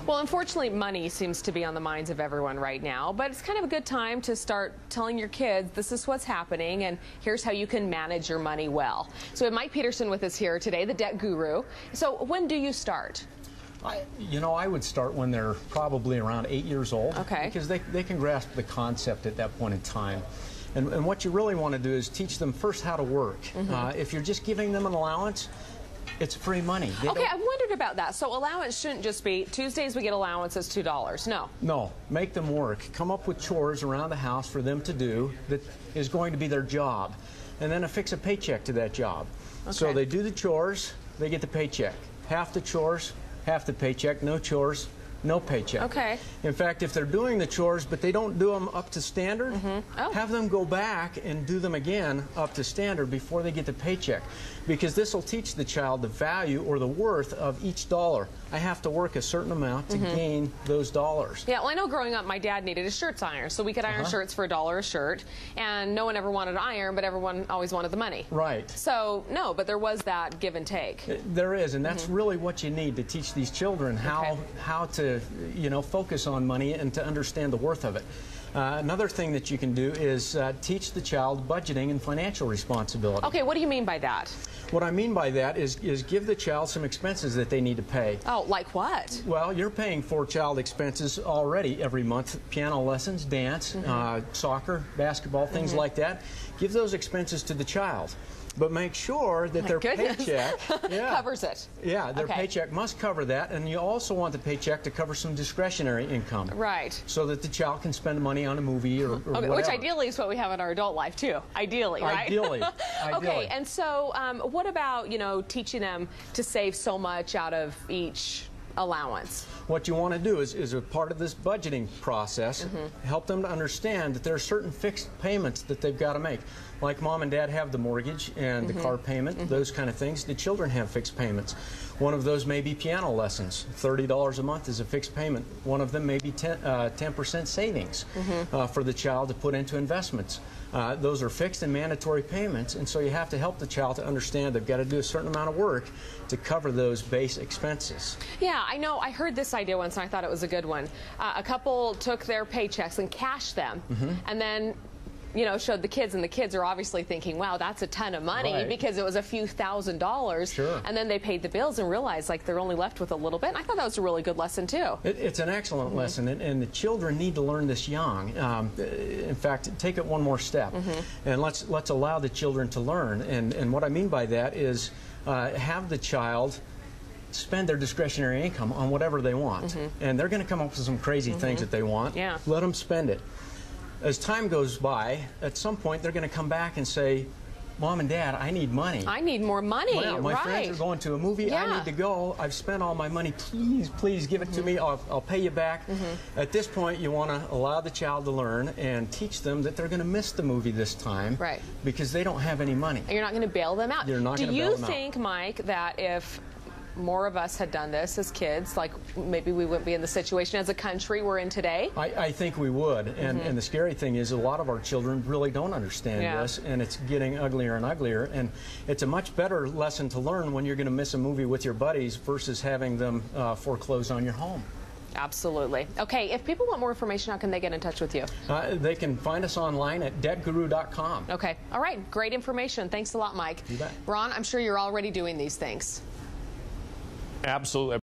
Well, unfortunately, money seems to be on the minds of everyone right now, but it's kind of a good time to start telling your kids this is what's happening and here's how you can manage your money well. So we have Mike Peterson with us here today, the debt guru. So when do you start? I would start when they're probably around 8 years old. Okay. Because they can grasp the concept at that point in time. And what you really want to do is teach them first how to work. If you're just giving them an allowance, it's free money. Okay, I wondered about that. So allowance shouldn't just be Tuesdays we get allowances $2. No. No, make them work. Come up with chores around the house for them to do that is going to be their job. And then affix a paycheck to that job. Okay. So they do the chores, they get the paycheck. Half the chores, half the paycheck. No chores, no paycheck. Okay. In fact, if they're doing the chores but they don't do them up to standard, have them go back and do them again up to standard before they get the paycheck. Because this will teach the child the value or the worth of each dollar. I have to work a certain amount to gain those dollars. Yeah, well, I know growing up my dad needed his shirts ironed, so we could iron shirts for $1 a shirt, and no one ever wanted to iron, but everyone always wanted the money. Right. So, no, but there was that give and take. There is, and that's really what you need to teach these children how to, focus on money and to understand the worth of it. Another thing that you can do is teach the child budgeting and financial responsibility. Okay, what do you mean by that? What I mean by that is give the child some expenses that they need to pay. Oh, like what? Well, you're paying for child expenses already every month. Piano lessons, dance, soccer, basketball, things like that. Give those expenses to the child. But make sure that their paycheck covers it. Yeah, their paycheck must cover that, and you also want the paycheck to cover some discretionary income. Right. So that the child can spend money on a movie or whatever. Which ideally is what we have in our adult life too. Ideally, right? Ideally. Okay, and so what about, teaching them to save so much out of each allowance? What you want to do is a part of this budgeting process, help them to understand that there are certain fixed payments that they've got to make. Like mom and dad have the mortgage and the car payment, those kind of things. The children have fixed payments. One of those may be piano lessons. $30 a month is a fixed payment. One of them may be 10% savings for the child to put into investments. Those are fixed and mandatory payments, and so you have to help the child to understand they've got to do a certain amount of work to cover those base expenses. Yeah, I know. I heard this idea once, and I thought it was a good one. A couple took their paychecks and cashed them, and then showed the kids, and the kids are obviously thinking, wow, that's a ton of money because it was a few $1,000s. Sure. And then they paid the bills and realized like they're only left with a little bit. And I thought that was a really good lesson too. It's an excellent lesson, and the children need to learn this young. In fact, take it one more step, and let's allow the children to learn. And what I mean by that is have the child spend their discretionary income on whatever they want. And they're going to come up with some crazy things that they want. Yeah. Let them spend it. As time goes by, at some point they're going to come back and say, Mom and Dad, I need money. I need more money. Well, my friends are going to a movie. Yeah. I need to go. I've spent all my money. Please give it to me. I'll pay you back. At this point, you want to allow the child to learn and teach them that they're going to miss the movie this time because they don't have any money. And you're not going to bail them out. You're not going to bail them out. Do you think, Mike, that if more of us had done this as kids, like maybe we wouldn't be in the situation as a country we're in today? I think we would, and the scary thing is a lot of our children really don't understand this, and it's getting uglier and uglier, and it's a much better lesson to learn when you're going to miss a movie with your buddies versus having them foreclose on your home. Absolutely. Okay, if people want more information, how can they get in touch with you? They can find us online at debtguru.com. Okay, all right, great information. Thanks a lot, Mike. You bet. Ron, I'm sure you're already doing these things. Absolutely.